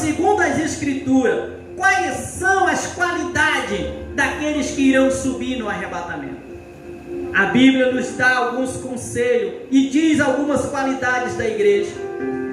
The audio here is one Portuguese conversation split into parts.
segundo as Escrituras, quais são as qualidades daqueles que irão subir no arrebatamento? A Bíblia nos dá alguns conselhos e diz algumas qualidades da igreja.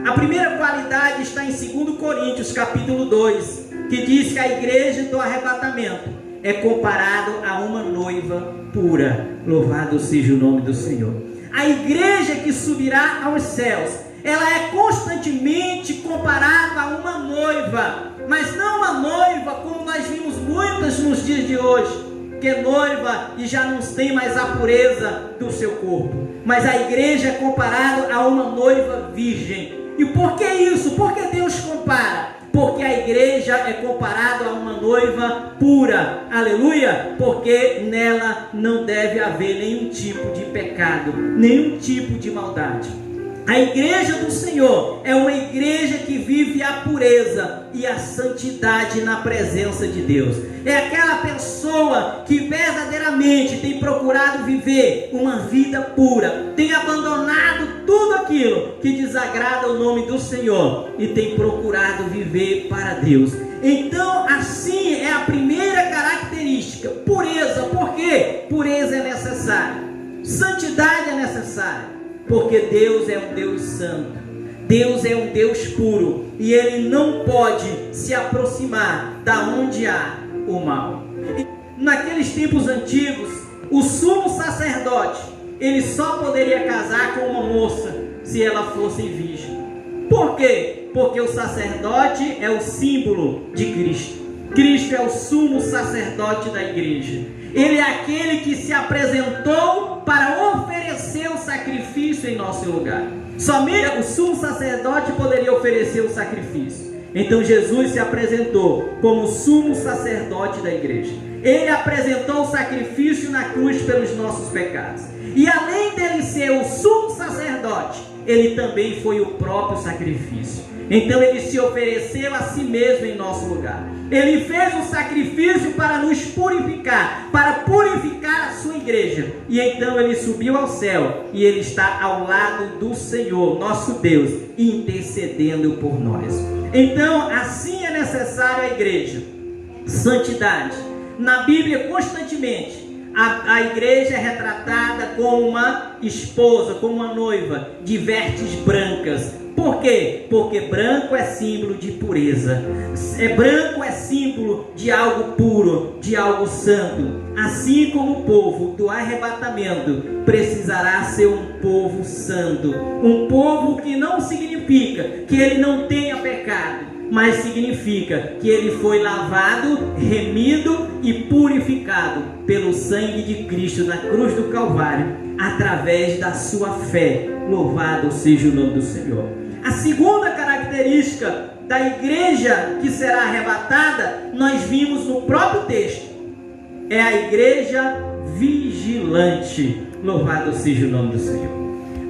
A primeira qualidade está em 2 Coríntios, capítulo 2, que diz que a igreja do arrebatamento é comparado a uma noiva pura. Louvado seja o nome do Senhor. A igreja que subirá aos céus, ela é constantemente comparada a uma noiva, mas não uma noiva como nós vimos muitas nos dias de hoje, que é noiva e já não tem mais a pureza do seu corpo. Mas a igreja é comparada a uma noiva virgem. E por que isso? Por que Deus compara? Porque a igreja é comparada a uma noiva pura, aleluia, porque nela não deve haver nenhum tipo de pecado, nenhum tipo de maldade. A igreja do Senhor é uma igreja que vive a pureza e a santidade na presença de Deus. É aquela pessoa que verdadeiramente tem procurado viver uma vida pura, tem abandonado tudo aquilo que desagrada o nome do Senhor e tem procurado viver para Deus. Então, assim é a primeira característica, pureza. Por quê? Pureza é necessária, santidade é necessária. Porque Deus é um Deus santo, Deus é um Deus puro, e Ele não pode se aproximar da onde há o mal. Naqueles tempos antigos, o sumo sacerdote, ele só poderia casar com uma moça se ela fosse virgem. Por quê? Porque o sacerdote é o símbolo de Cristo. Cristo é o sumo sacerdote da igreja. Ele é aquele que se apresentou para oferecer o sacrifício em nosso lugar. Somente o sumo sacerdote poderia oferecer o sacrifício. Então Jesus se apresentou como sumo sacerdote da igreja. Ele apresentou o sacrifício na cruz pelos nossos pecados. E além dele ser o sumo sacerdote, ele também foi o próprio sacrifício. Então ele se ofereceu a si mesmo em nosso lugar. Ele fez um sacrifício para nos purificar, para purificar a sua igreja. E então ele subiu ao céu e ele está ao lado do Senhor, nosso Deus, intercedendo por nós. Então assim é necessário a igreja. Santidade. Na Bíblia constantemente a igreja é retratada como uma esposa, como uma noiva de vestes brancas. Por quê? Porque branco é símbolo de pureza. Branco é símbolo de algo puro, de algo santo. Assim como o povo do arrebatamento precisará ser um povo santo. Um povo que não significa que ele não tenha pecado, mas significa que ele foi lavado, remido e purificado pelo sangue de Cristo na cruz do Calvário, através da sua fé. Louvado seja o nome do Senhor. A segunda característica da igreja que será arrebatada, nós vimos no próprio texto, é a igreja vigilante. Louvado seja o nome do Senhor.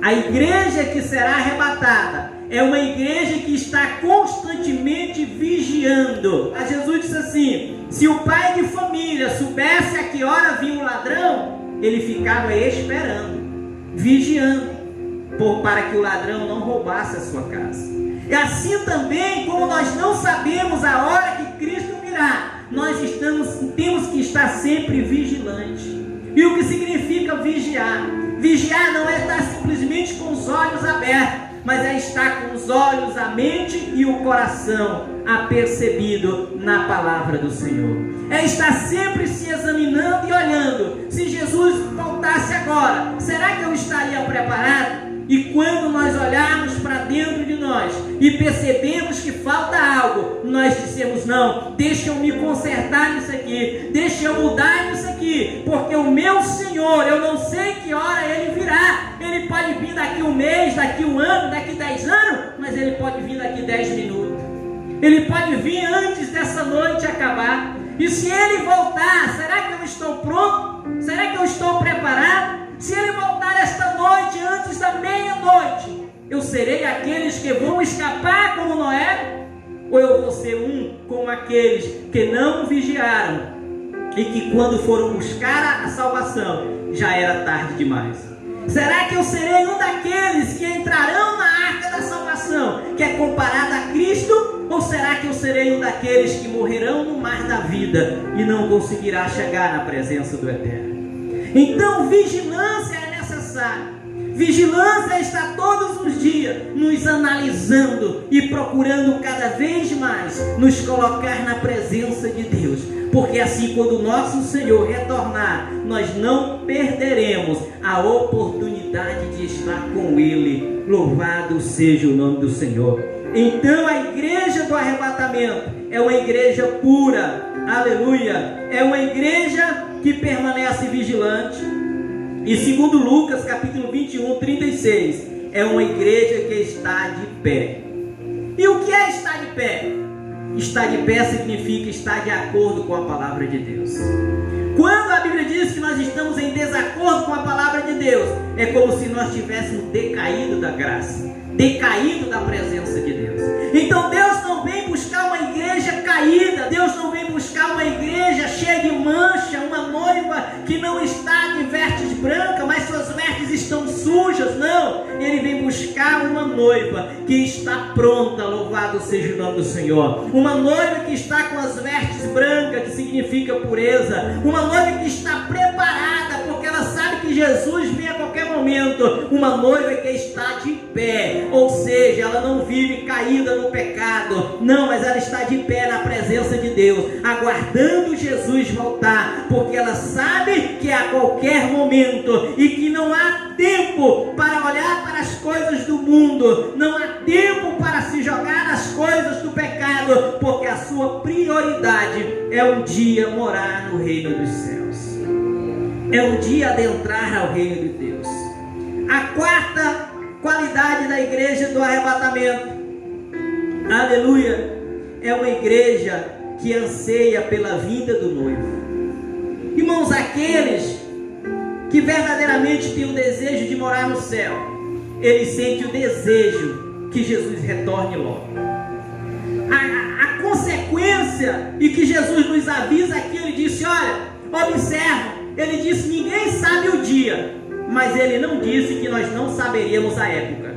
A igreja que será arrebatada é uma igreja que está constantemente vigiando. A Jesus disse assim: se o pai de família soubesse a que hora vinha o ladrão, ele ficava esperando, vigiando, para que o ladrão não roubasse a sua casa. E assim também, como nós não sabemos a hora que Cristo virá, nós temos que estar sempre vigilantes. E o que significa vigiar? Vigiar não é estar simplesmente com os olhos abertos, mas é estar com os olhos, a mente e o coração apercebido na palavra do Senhor. É estar sempre se examinando e olhando. Se Jesus voltasse agora, será que eu estaria preparado? E quando nós olharmos para dentro de nós e percebemos que falta algo, nós dissemos: não, deixa eu me consertar nisso aqui, deixa eu mudar nisso aqui, porque o meu Senhor, eu não sei que hora Ele virá. Ele pode vir daqui um mês, daqui um ano, daqui 10 anos, mas Ele pode vir daqui 10 minutos. Ele pode vir antes dessa noite acabar. E se Ele voltar, será que eu estou pronto? Será que eu estou preparado? Se Ele voltar esta noite, antes da meia-noite, eu serei aqueles que vão escapar como Noé? Ou eu vou ser como aqueles que não vigiaram e que quando foram buscar a salvação, já era tarde demais? Será que eu serei um daqueles que entrarão na arca da salvação, que é comparada a Cristo? Ou será que eu serei um daqueles que morrerão no mar da vida e não conseguirá chegar na presença do Eterno. Então, vigilância é necessária. Vigilância é estar todos os dias nos analisando e procurando cada vez mais nos colocar na presença de Deus. Porque assim, quando o nosso Senhor retornar, nós não perderemos a oportunidade de estar com Ele. Louvado seja o nome do Senhor. Então a igreja do arrebatamento é uma igreja pura, aleluia, é uma igreja que permanece vigilante. E segundo Lucas capítulo 21, 36, é uma igreja que está de pé. E o que é estar de pé? Estar de pé significa estar de acordo com a palavra de Deus. Quando a Bíblia diz que nós estamos em desacordo com a palavra de Deus, é como se nós tivéssemos decaído da graça, decaído da presença de Deus. Então Deus não vem buscar uma igreja caída, Deus não vem buscar uma igreja cheia de mancha, uma noiva que não está de vestes brancas, mas suas vestes estão sujas. Não, Ele vem buscar uma noiva que está pronta, louvado seja o nome do Senhor. Uma noiva que está com as vestes brancas, que significa pureza. Uma noiva que está preparada, porque ela sabe que Jesus vem a qualquer momento. Uma noiva que está de pé, ou seja, ela não vive caída no pecado, não, mas ela está de pé na presença de Deus, aguardando Jesus voltar, porque ela sabe que é a qualquer momento e que não há tempo para olhar para as coisas do mundo, não há tempo para se jogar nas coisas do pecado, porque a sua prioridade é um dia morar no reino dos céus, é um dia adentrar ao reino de Deus. A quarta qualidade da igreja do arrebatamento, aleluia, é uma igreja que anseia pela vinda do noivo. Irmãos, aqueles que verdadeiramente têm o desejo de morar no céu, eles sentem o desejo que Jesus retorne logo. A consequência, e que Jesus nos avisa aqui, Ele disse, olha, observa, Ele disse, ninguém sabe o dia, mas Ele não disse que nós não saberíamos a época.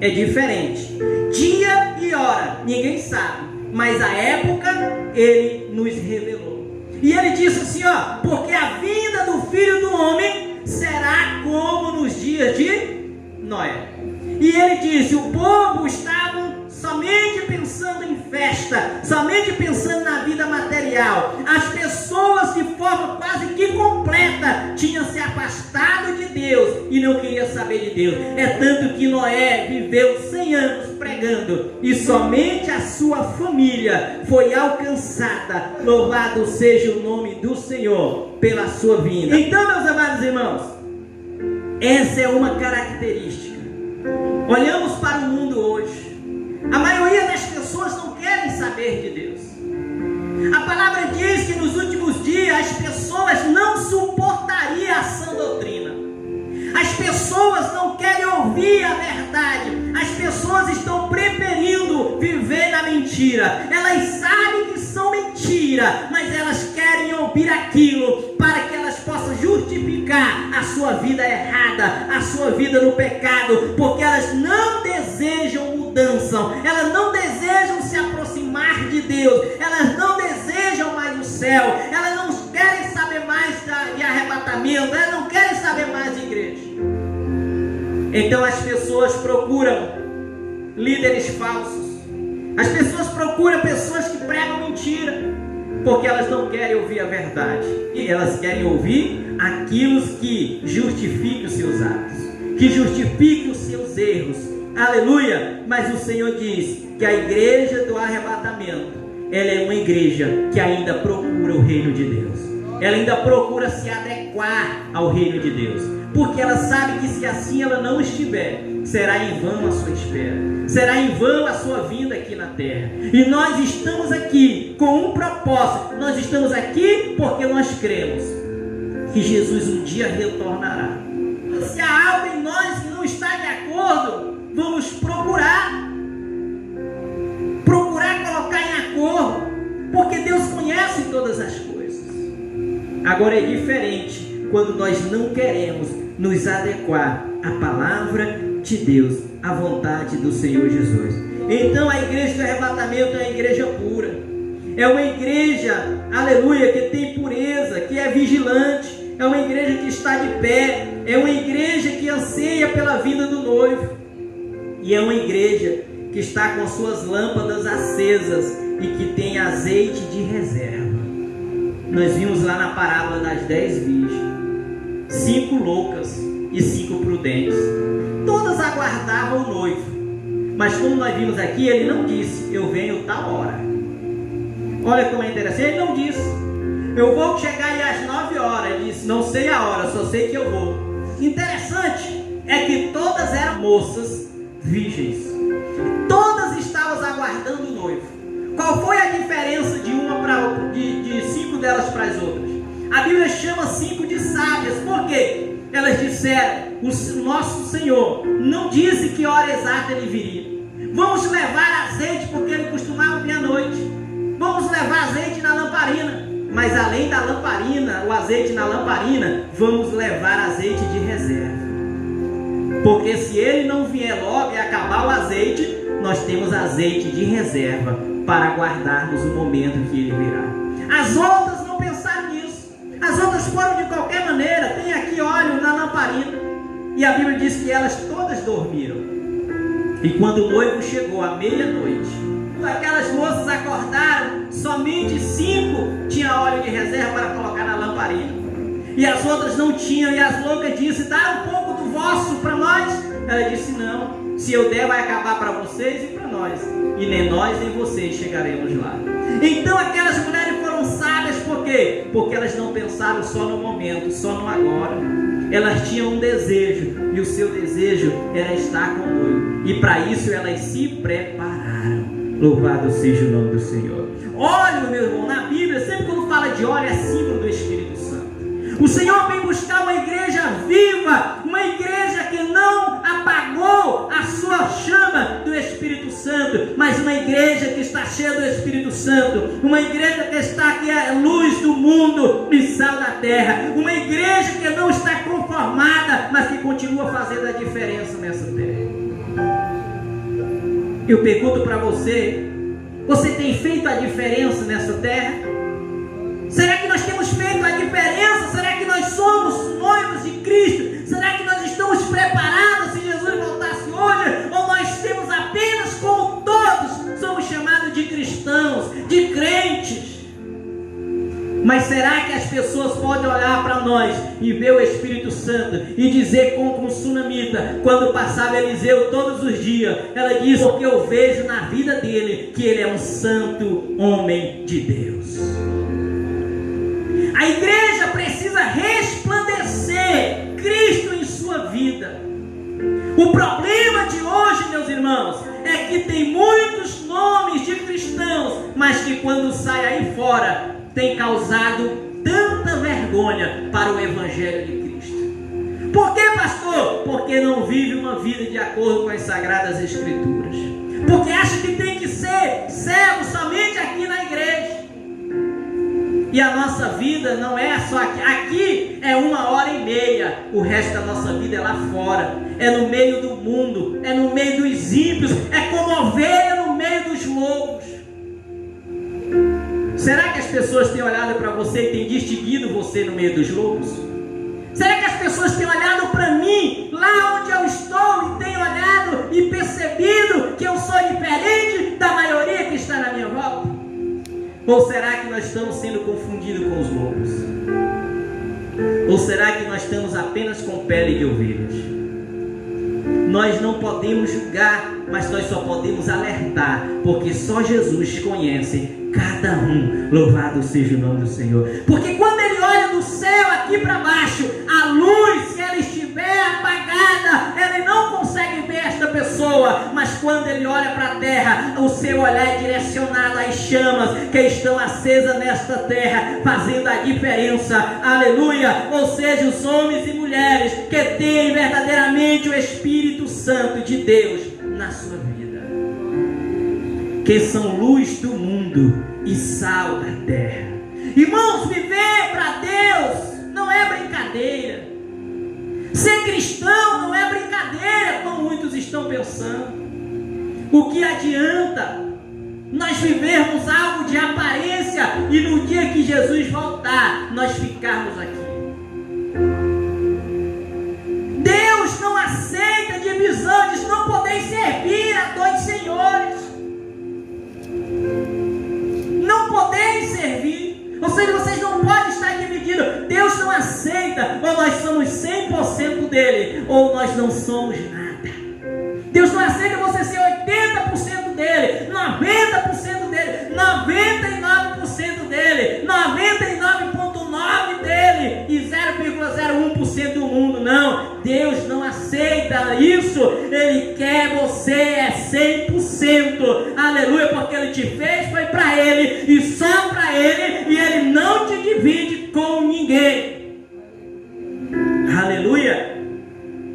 É diferente. Dia e hora, ninguém sabe, mas a época Ele nos revelou. E Ele disse assim, ó, porque a vinda do Filho do Homem será como nos dias de Noé. E Ele disse, o povo estava somente pensando em festa, somente pensando na vida material. As pessoas de forma quase que completa tinham se afastado de Deus e não queriam saber de Deus. É tanto que Noé viveu 100 anos pregando e somente a sua família foi alcançada. Louvado seja o nome do Senhor pela sua vinda. Então, meus amados irmãos, essa é uma característica. Olhamos para o mundo hoje, a maioria das pessoas não querem saber de Deus. A palavra diz que nos últimos dias as pessoas não suportariam a sã doutrina. As pessoas não querem ouvir a verdade. As pessoas estão preferindo viver na mentira. Elas sabem que são mentira, mas elas querem ouvir aquilo para que elas possam justificar a sua vida errada, a sua vida no pecado, porque elas não desejam mudança, elas não desejam se aproximar de Deus, elas não desejam mais o céu, elas não querem saber mais de arrebatamento, elas não querem saber mais de igreja. Então as pessoas procuram líderes falsos, as pessoas procuram pessoas que pregam mentira, porque elas não querem ouvir a verdade, e elas querem ouvir aquilo que justifique os seus atos, que justifique os seus erros, aleluia. Mas o Senhor diz que a igreja do arrebatamento, ela é uma igreja que ainda procura o reino de Deus, ela ainda procura se adequar ao reino de Deus, porque ela sabe que se assim ela não estiver, será em vão a sua espera, será em vão a sua vinda aqui na terra. E nós estamos aqui com um propósito, nós estamos aqui porque nós cremos que Jesus um dia retornará. Se há algo em nós que não está de acordo, vamos procurar colocar em acordo, porque Deus conhece todas as coisas. Agora é diferente quando nós não queremos nos adequar à palavra de Deus, à vontade do Senhor Jesus. Então a igreja do arrebatamento é a igreja pura. É uma igreja, aleluia, que tem pureza, que é vigilante. É uma igreja que está de pé. É uma igreja que anseia pela vida do noivo. E é uma igreja que está com as suas lâmpadas acesas e que tem azeite de reserva. Nós vimos lá na parábola das 10 virgens, 5 loucas e 5 prudentes. Todas aguardavam o noivo. Mas como nós vimos aqui, ele não disse, eu venho tal hora. Olha como é interessante, ele não disse, eu vou chegar aí às 9 horas. Ele disse, não sei a hora, só sei que eu vou. Interessante é que todas eram moças virgens. Todas estavam aguardando o noivo. Qual foi a diferença de uma para outra, de 5 delas para as outras? A Bíblia chama 5 de sábias. Por quê? Elas disseram, o nosso Senhor não disse que hora exata ele viria. Vamos levar azeite, porque ele costumava vir à noite. Vamos levar azeite na lamparina. Mas além da lamparina, o azeite na lamparina, vamos levar azeite de reserva. Porque se ele não vier logo e acabar o azeite, nós temos azeite de reserva para guardarmos o momento que ele virá. As outras não pensaram nisso. As outras foram de qualquer maneira. Tem aqui óleo na lamparina. E a Bíblia diz que elas todas dormiram. E quando o noivo chegou à meia-noite, aquelas moças acordaram, somente 5 tinham óleo de reserva para colocar na lamparina. E as outras não tinham. E as loucas disseram, dá um pouco do vosso para nós. Ela disse, não. Se eu der, vai acabar para vocês e para nós. E nem nós nem vocês chegaremos lá. Então aquelas mulheres foram sábias. Por quê? Porque elas não pensaram só no momento, só no agora. Elas tinham um desejo. E o seu desejo era estar com o noivo. E para isso elas se prepararam. Louvado seja o nome do Senhor. Óleo, meu irmão, na Bíblia, sempre quando fala de óleo, é símbolo do Espírito Santo. O Senhor vem buscar uma igreja viva, uma igreja que não apagou a sua chama do Espírito Santo, mas uma igreja que está cheia do Espírito Santo, uma igreja que está aqui a luz do mundo e sal da terra, uma igreja que não está conformada, mas que continua fazendo a diferença nessa terra. Eu pergunto para você, você tem feito a diferença nessa terra? Será que nós temos feito a diferença? Será que nós somos noivos de Cristo? Será que nós estamos preparados se Jesus voltasse hoje? Ou nós temos apenas, como todos, somos chamados de cristãos, de crentes? Mas será que as pessoas podem olhar para nós e ver o Espírito Santo e dizer como Sunamita, quando passava Eliseu todos os dias, ela diz, porque eu vejo na vida dele que ele é um santo homem de Deus. A igreja precisa resplandecer Cristo em sua vida. O problema de hoje, meus irmãos, é que tem muitos nomes de cristãos, mas que quando sai aí fora, tem causado tanta vergonha para o Evangelho de Cristo. Por que, pastor? Porque não vive uma vida de acordo com as Sagradas Escrituras. Porque acha que tem que ser servo somente aqui na igreja. E a nossa vida não é só aqui. Aqui é 1h30. O resto da nossa vida é lá fora. É no meio do mundo. É no meio dos ímpios. É como ovelha no meio dos lobos. Será que as pessoas têm olhado para você e têm distinguido você no meio dos lobos? Será que as pessoas têm olhado para mim, lá onde eu estou, e têm olhado e percebido que eu sou diferente da maioria que está na minha volta? Ou será que nós estamos sendo confundidos com os lobos? Ou será que nós estamos apenas com pele de ovelhas? Nós não podemos julgar, mas nós só podemos alertar, porque só Jesus conhece cada um. Louvado seja o nome do Senhor. Porque quando ele olha do céu aqui para baixo, a luz, se ela estiver apagada, ele não consegue ver esta pessoa. Mas quando ele olha para a terra, o seu olhar é direcionado às chamas que estão acesas nesta terra, fazendo a diferença. Aleluia! Ou seja, os homens e mulheres que têm verdadeiramente o Espírito Santo de Deus na sua vida, que são luz do mundo e sal da terra. Irmãos, viver para Deus não é brincadeira. Ser cristão não é brincadeira, como muitos estão pensando. O que adianta nós vivermos algo de aparência e no dia que Jesus voltar, nós ficarmos aqui? Deus não aceita divisão, diz: não podeis servir a dois senhores. Não podeis servir. Ou seja, vocês não podem estar divididos. Deus não aceita. Ou nós somos 100% dele, ou nós não somos nada. Deus não aceita você ser 80% dele, 90% dele, 99% dele, 99,9% dele e 0,01% do mundo. Não, Deus não aceita isso. Ele quer você 100%. Aleluia, porque Ele te fez, foi para Ele e só para Ele, e Ele não te divide com ninguém. Aleluia.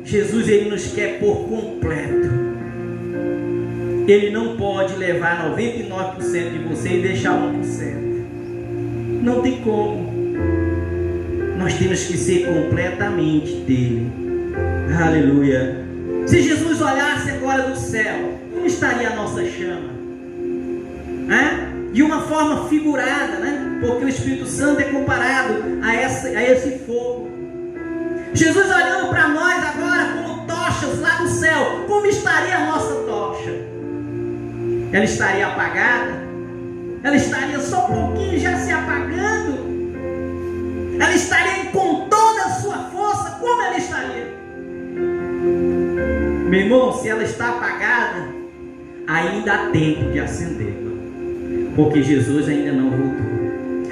Jesus, Ele nos quer por completo. Ele não pode levar 99% de você e deixar 1%. Não tem como. Nós temos que ser completamente dele. Aleluia. Se Jesus olhasse agora do céu, como estaria a nossa chama? De uma forma figurada, né? Porque o Espírito Santo é comparado a esse fogo. Jesus olhando para nós agora como tochas lá do céu, como estaria a nossa tocha? Ela estaria apagada? Ela estaria só um pouquinho já se apagando? Ela estaria com toda a sua força? Como ela estaria? Meu irmão, se ela está apagada, ainda há tempo de acendê-la, porque Jesus ainda não voltou.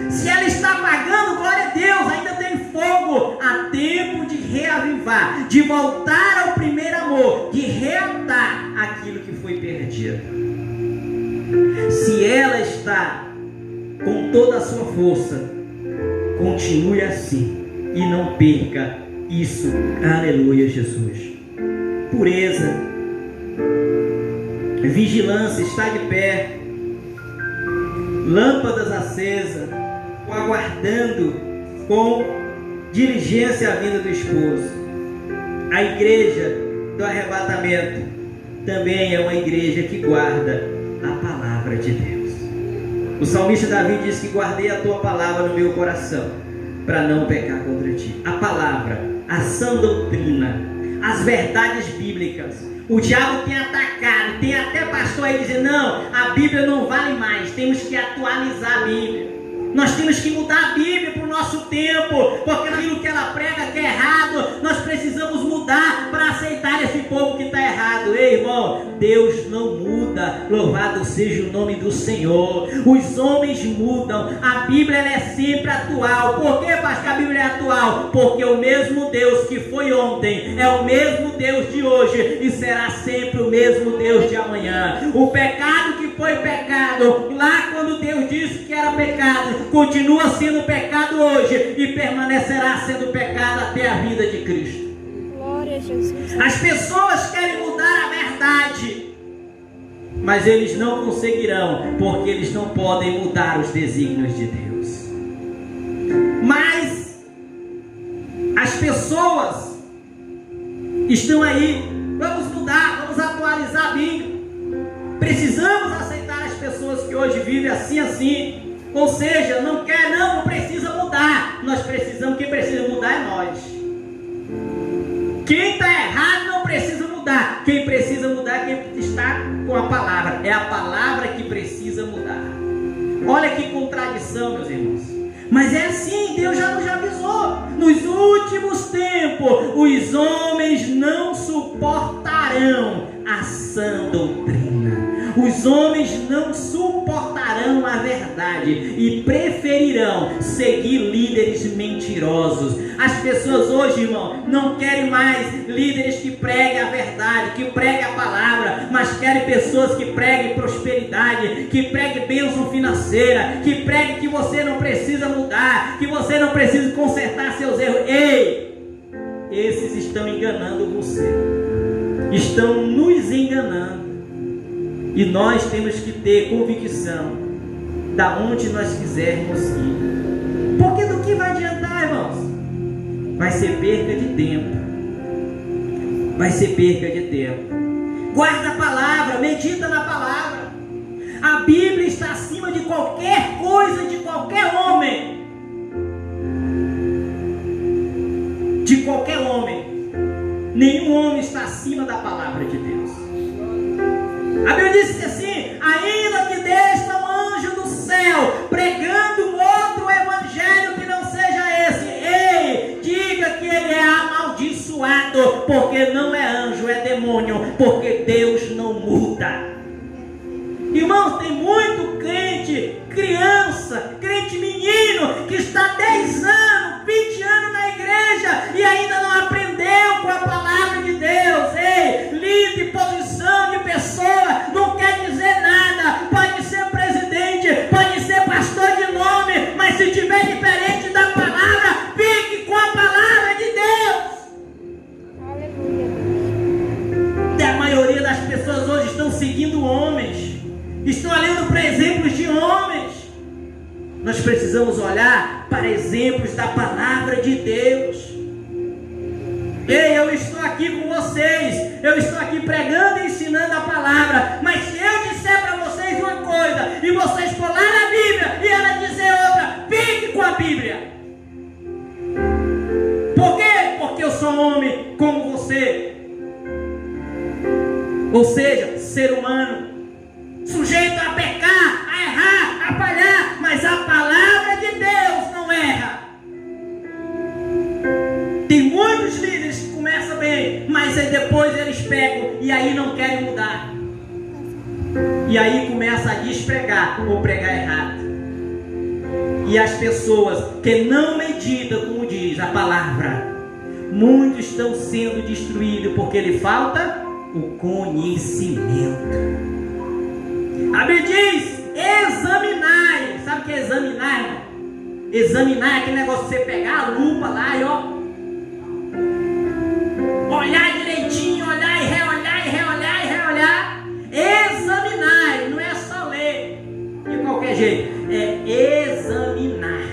Se ela está apagando, glória a Deus, ainda tem fogo. Há tempo de reavivar, de voltar ao primeiro amor, de reatar aquilo que foi perdido. Se ela está com toda a sua força, continue assim e não perca isso. Aleluia, Jesus. Pureza, vigilância, está de pé, lâmpadas acesas, aguardando com diligência a vinda do esposo. A igreja do arrebatamento também é uma igreja que guarda a palavra de Deus. O salmista Davi diz que guardei a tua palavra no meu coração para não pecar contra ti. A palavra, a sã doutrina, as verdades bíblicas. O diabo tem atacado, tem até pastor aí dizendo: não, a Bíblia não vale mais, temos que atualizar a Bíblia. Nós temos que mudar a Bíblia para o nosso tempo, porque aquilo que ela prega que é errado, nós precisamos mudar para aceitar esse povo que está errado. Ei, irmão, Deus não muda, louvado seja o nome do Senhor. Os homens mudam, a Bíblia ela é sempre atual. Por que, pastor, a Bíblia é atual? Porque o mesmo Deus que foi ontem é o mesmo Deus de hoje e será sempre o mesmo Deus de amanhã. O pecado que foi pecado lá quando Deus disse que era pecado, continua sendo pecado hoje e permanecerá sendo pecado até a vida de Cristo. Glória a Jesus. As pessoas querem mudar a verdade, mas eles não conseguirão, porque eles não podem mudar os desígnios de Deus. Mas as pessoas estão aí: vamos mudar, vamos atualizar a Bíblia. Precisamos aceitar as pessoas que hoje vivem assim. Ou seja, não precisa mudar. Nós precisamos, quem precisa mudar é nós. Quem está errado não precisa mudar. Quem precisa mudar é quem está com a palavra. É a palavra que precisa mudar. Olha que contradição, meus irmãos. Mas é assim, Deus já nos avisou. Nos últimos tempos, os homens não suportarão a sã doutrina. Os homens não suportarão a verdade e preferirão seguir líderes mentirosos. As pessoas hoje, irmão, não querem mais líderes que preguem a verdade, que preguem a palavra, mas querem pessoas que preguem prosperidade, que preguem bênção financeira, que preguem que você não precisa mudar, que você não precisa consertar seus erros. Ei, esses estão enganando você, estão nos enganando. E nós temos que ter convicção da onde nós quisermos ir. Porque do que vai adiantar, irmãos? Vai ser perca de tempo. Vai ser perca de tempo. Guarda a palavra. palavra, medita na palavra. A Bíblia está acima de qualquer coisa, de qualquer homem. De qualquer homem. Nenhum homem está acima da palavra de Deus. A Bíblia diz assim: ainda que desça um anjo do céu pregando outro evangelho que não seja esse, ei, diga que ele é amaldiçoado, porque não é anjo, é demônio, porque Deus não muda. Irmãos, tem muito crente, criança, crente menino, que está 10 anos, 20 anos na igreja e ainda não aprendeu com a palavra de Deus. Ei, líder, posição de pessoa, não quer dizer nada. Pode ser presidente, pode ser pastor de nome, mas se tiver diferente da palavra, fique com a palavra de Deus. Aleluia. A maioria das pessoas hoje estão seguindo homens. Estão olhando para exemplos de homens. Nós precisamos olhar para exemplos da palavra de Deus. Ei, eu estou aqui com vocês. Eu estou aqui pregando e ensinando a palavra. Mas se eu disser para vocês uma coisa e vocês for lá na Bíblia e ela dizer outra, fique com a Bíblia. Por quê? Porque eu sou homem como você. Ou seja, ser humano, sujeito a pecar, a errar, a falhar, mas a palavra de Deus não erra. Tem muitos líderes que começam bem, mas aí depois eles pecam e aí não querem mudar. E aí começa a despregar ou pregar errado. E as pessoas que não meditam, como diz a palavra, muitos estão sendo destruídos porque lhe falta o conhecimento. A Bíblia diz: examinai. Sabe o que é examinar, irmão? Examinar é aquele negócio de você pegar a lupa lá e olhar direitinho, olhar e reolhar, e reolhar, e reolhar. Examinar, não é só ler de qualquer jeito, é examinar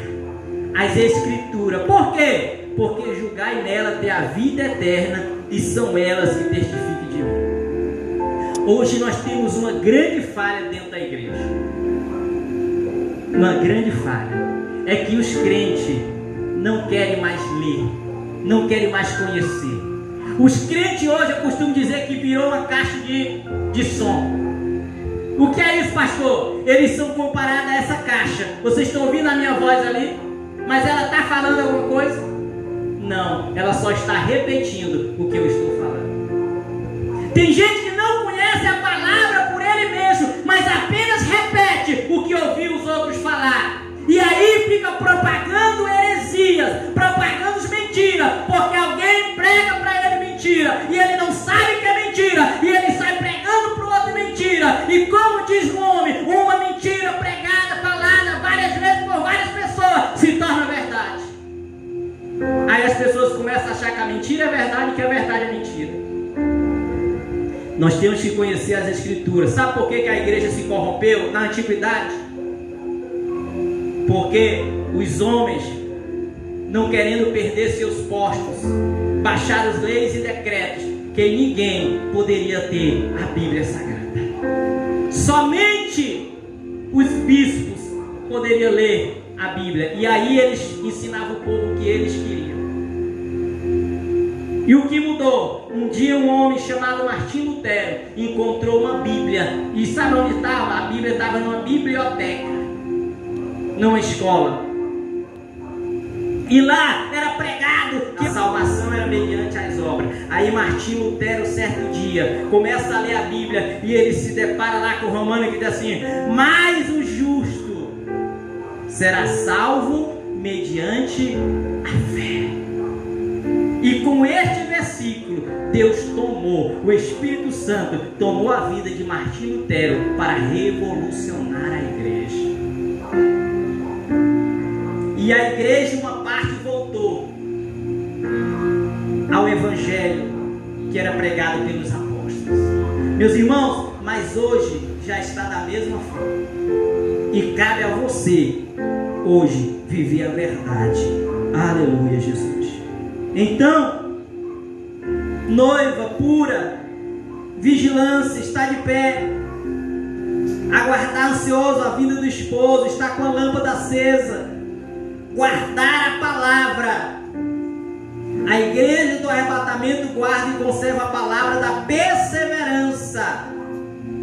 as Escrituras. Por quê? Porque julgai nela ter a vida eterna, e são elas que testificam de mim. Hoje nós temos uma grande falha dentro da igreja. Uma grande falha é que os crentes não querem mais ler, não querem mais conhecer. Os crentes hoje, eu costumo dizer que virou uma caixa de som. O que é isso, pastor? Eles são comparados a essa caixa. Vocês estão ouvindo a minha voz ali? Mas ela está falando alguma coisa? Não, ela só está repetindo o que eu estou falando. Tem gente que não conhece a palavra por ele mesmo, mas apenas repete o que ouviu os outros falar. E aí fica propagando heresias, propagando mentiras, porque alguém prega para ele mentira, e ele não sabe que é mentira, e ele sai pregando para o outro mentira. E como diz o homem, uma mentira pregada, falada várias vezes por várias pessoas, se torna verdade. Aí as pessoas começam a achar que a mentira é verdade e que a verdade é mentira. Nós temos que conhecer as Escrituras. Sabe por que a igreja se corrompeu na antiguidade? Porque os homens, não querendo perder seus postos, baixaram as leis e decretos que ninguém poderia ter a Bíblia Sagrada. Somente os bispos poderiam ler a Bíblia. E aí eles ensinavam o povo o que eles queriam. E o que mudou? Um dia um homem chamado Martim Lutero encontrou uma Bíblia. E sabe onde estava? A Bíblia estava numa biblioteca, numa escola. E lá era pregado que a salvação era mediante as obras. Aí Martim Lutero, certo dia, começa a ler a Bíblia e ele se depara lá com o Romano que diz assim: mas o justo será salvo mediante a fé. E com este versículo, Deus tomou, o Espírito Santo tomou a vida de Martim Lutero para revolucionar a igreja. E a igreja, uma parte, voltou ao evangelho que era pregado pelos apóstolos. Meus irmãos, mas hoje já está da mesma forma. E cabe a você, hoje, viver a verdade. Aleluia, Jesus. Então, noiva pura, vigilância, está de pé, aguardar ansioso a vinda do esposo, está com a lâmpada acesa, guardar a palavra. A igreja do arrebatamento guarda e conserva a palavra da perseverança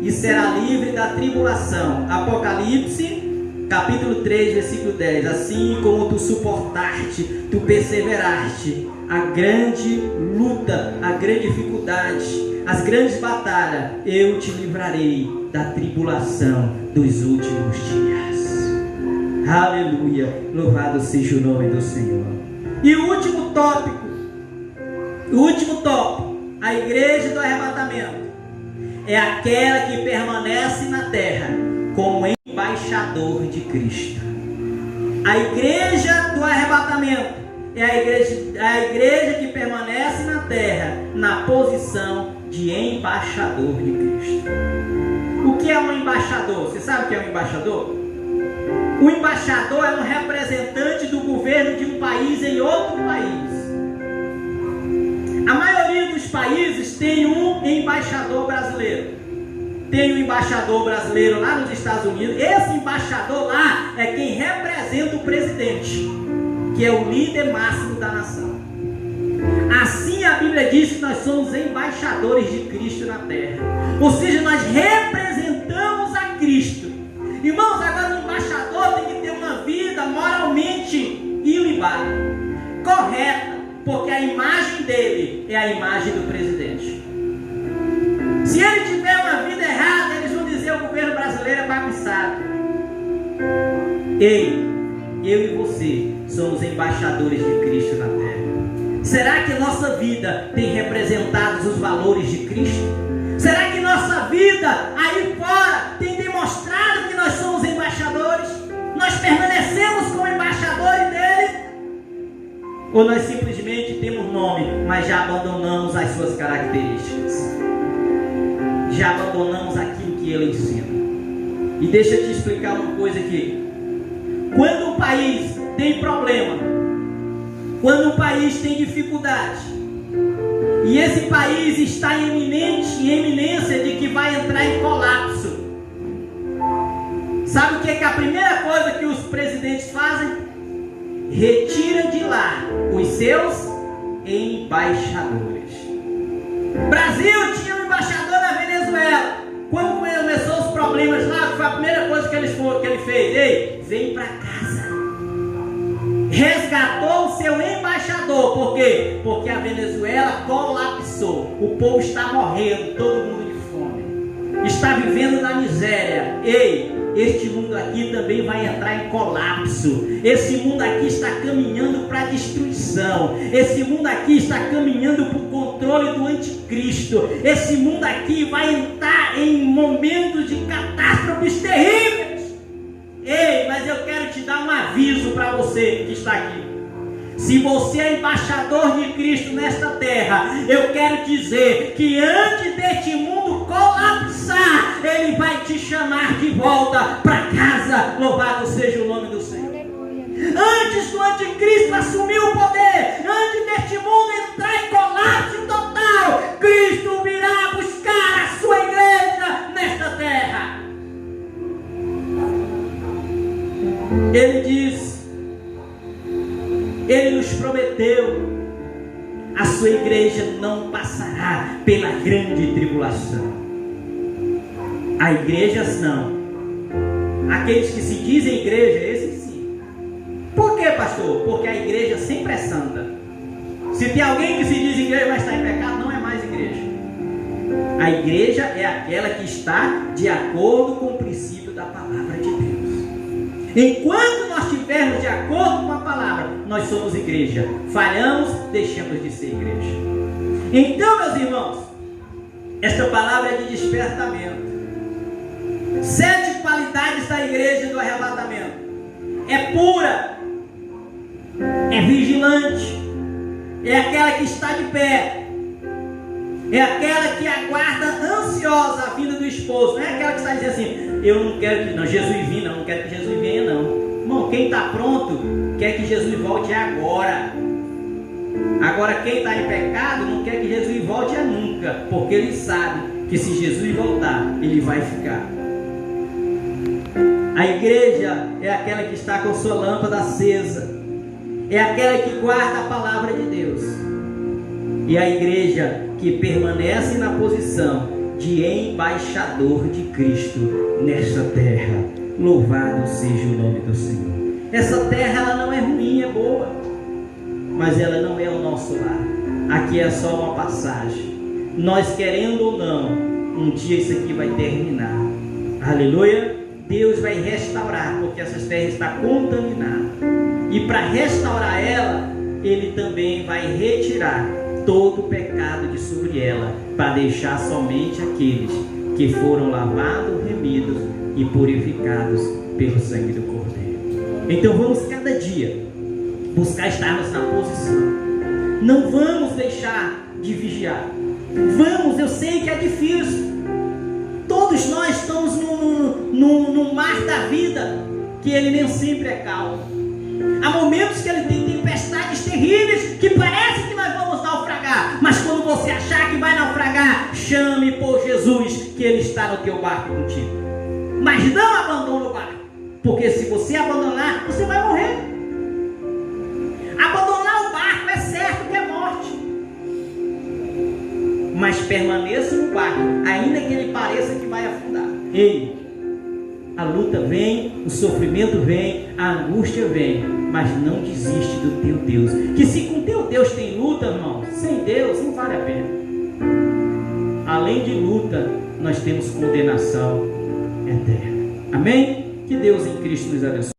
e será livre da tribulação. Apocalipse capítulo 3, versículo 10. Assim como tu suportaste, tu perseveraste a grande luta, a grande dificuldade, as grandes batalhas, eu te livrarei da tribulação dos últimos dias. Aleluia, louvado seja o nome do Senhor. E o último tópico, a igreja do arrebatamento é aquela que permanece na terra como embaixador de Cristo. A igreja do arrebatamento é a igreja que permanece na terra na posição de embaixador de Cristo. O que é um embaixador? Você sabe o que é um embaixador? O embaixador é um representante do governo de um país em outro país. A maioria dos países tem um embaixador brasileiro. Tem um embaixador brasileiro lá nos Estados Unidos. Esse embaixador lá é quem representa o presidente, que é o líder máximo da nação. Assim a Bíblia diz que nós somos embaixadores de Cristo na terra. Ou seja, nós representamos a Cristo. Irmãos, agora o embaixador tem que ter uma vida moralmente ilibada, correta, porque a imagem dele é a imagem do presidente. Se ele tiver uma vida errada, eles vão dizer que o governo brasileiro é bagunçado. Ei, eu e você somos embaixadores de Cristo na terra. Será que nossa vida tem representado os valores de Cristo? Será que nossa vida aí fora tem demonstrado que nós somos embaixadores? Nós permanecemos como embaixadores dele? Ou nós simplesmente temos nome, mas já abandonamos as suas características? Já abandonamos aquilo que ele ensina? E deixa eu te explicar uma coisa aqui. Quando um país tem problema, quando um país tem dificuldade, e esse país está em iminência de que vai entrar em colapso, sabe o que é a primeira coisa que os presidentes fazem? Retira de lá os seus embaixadores. Brasil tinha um embaixador na Venezuela. Quando começou os problemas lá, foi a primeira coisa que ele fez. Ei, vem para casa. Resgatou o seu embaixador. Por quê? Porque a Venezuela colapsou. O povo está morrendo, todo mundo de fome, está vivendo na miséria. Ei, este mundo aqui também vai entrar em colapso. Esse mundo aqui está caminhando para a destruição. Esse mundo aqui está caminhando para o controle do anticristo. Esse mundo aqui vai entrar em momentos de catástrofes terríveis. Ei, mas eu quero te dar um aviso para você que está aqui. Se você é embaixador de Cristo nesta terra, eu quero dizer que antes deste mundo colapsar, Ele vai te chamar de volta para casa. Louvado seja o nome do Senhor. Antes do anticristo assumir o poder, antes deste mundo entrar em colapso total, Cristo virá buscar a sua igreja nesta terra. Ele diz, Ele nos prometeu, a sua igreja não passará pela grande tribulação. A igreja não. Aqueles que se dizem igreja, esses sim. Por quê, pastor? Porque a igreja sempre é santa. Se tem alguém que se diz igreja, mas está em pecado, não é mais igreja. A igreja é aquela que está de acordo com o princípio da palavra de Deus. Enquanto nós estivermos de acordo com a palavra, nós somos igreja. Falhamos, deixamos de ser igreja. Então, meus irmãos, esta palavra é de despertamento. 7 qualidades da igreja do arrebatamento: é pura, é vigilante, é aquela que está de pé, é aquela que aguarda ansiosa a vinda do esposo. Não é aquela que está dizendo assim: eu não quero que Jesus venha, não quero que Jesus venha, não. Irmão, quem está pronto quer que Jesus volte agora. Agora quem está em pecado não quer que Jesus volte nunca, porque ele sabe que se Jesus voltar, ele vai ficar. A igreja é aquela que está com sua lâmpada acesa, é aquela que guarda a palavra de Deus, e a igreja que permanece na posição de embaixador de Cristo nesta terra. Louvado seja o nome do Senhor. Essa terra, ela não é ruim, é boa, mas ela não é o nosso lar. Aqui é só uma passagem. Nós querendo ou não, um dia isso aqui vai terminar. Aleluia. Deus vai restaurar, porque essa terra está contaminada, e para restaurar ela, Ele também vai retirar todo o pecado de sobre ela, para deixar somente aqueles que foram lavados, remidos e purificados pelo sangue do Cordeiro. Então vamos cada dia buscar estarmos na posição. Não vamos deixar de vigiar. Vamos, eu sei que é difícil. Todos nós estamos num mar da vida, que ele nem sempre é calmo. Há momentos que ele tem tempestades terríveis, que parece que nós vamos naufragar. Mas quando você achar que vai naufragar, chame por Jesus, que ele está no teu barco contigo. Mas não abandone o barco, porque se você abandonar, você vai morrer. Abandonar o barco é certo que é morte. Mas permaneça no barco, ainda que ele pareça que vai afundar. Ei, a luta vem, o sofrimento vem, a angústia vem, mas não desiste do teu Deus. Que se com teu Deus tem luta, irmão, sem Deus não vale a pena. Além de luta, nós temos condenação eterna. Amém? Que Deus em Cristo nos abençoe.